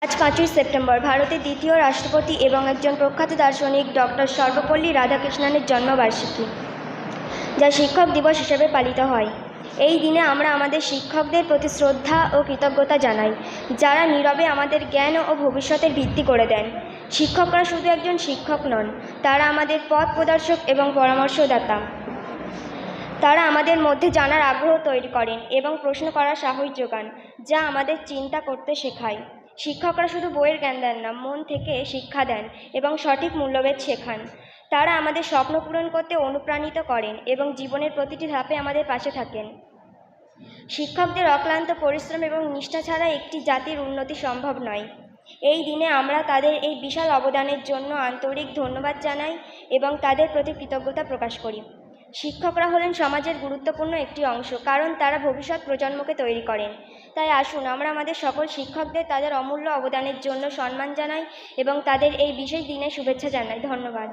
আজ 5ই সেপ্টেম্বর ভারতের দ্বিতীয় রাষ্ট্রপতি এবং একজন প্রখ্যাত দার্শনিক ডক্টর সর্বপল্লী রাধাকৃষ্ণনের জন্মবার্ষিকী, যা শিক্ষক দিবস হিসেবে পালিত হয়। এই দিনে আমরা আমাদের শিক্ষকদের প্রতি শ্রদ্ধা ও কৃতজ্ঞতা জানাই, যারা নীরবে আমাদের জ্ঞান ও ভবিষ্যতের ভিত্তি করে দেন। শিক্ষকরা শুধু একজন শিক্ষক নন, তারা আমাদের পথ প্রদর্শক এবং পরামর্শদাতা। তারা আমাদের মধ্যে জানার আগ্রহ তৈরি করেন এবং প্রশ্ন করার সাহস যোগান, যা আমাদের চিন্তা করতে শেখায়। শিক্ষকরা শুধু বইয়ের জ্ঞান দেন না, মন থেকে শিক্ষা দেন এবং সঠিক মূল্যবোধ শেখান। তারা আমাদের স্বপ্ন পূরণ করতে অনুপ্রাণিত করেন এবং জীবনের প্রতিটি ধাপে আমাদের পাশে থাকেন। শিক্ষকদের অক্লান্ত পরিশ্রম এবং নিষ্ঠা ছাড়া একটি জাতির উন্নতি সম্ভব নয়। এই দিনে আমরা তাদের এই বিশাল অবদানের জন্য আন্তরিক ধন্যবাদ জানাই এবং তাদের প্রতি কৃতজ্ঞতা প্রকাশ করি। শিক্ষকরা হলেন সমাজের গুরুত্বপূর্ণ একটি অংশ, কারণ তারা ভবিষ্যৎ প্রজন্মকে তৈরি করেন। তাই আসুন আমরা আমাদের সকল শিক্ষকদের তাদের অমূল্য অবদানের জন্য সম্মান জানাই এবং তাদের এই বিশেষ দিনে শুভেচ্ছা জানাই। ধন্যবাদ।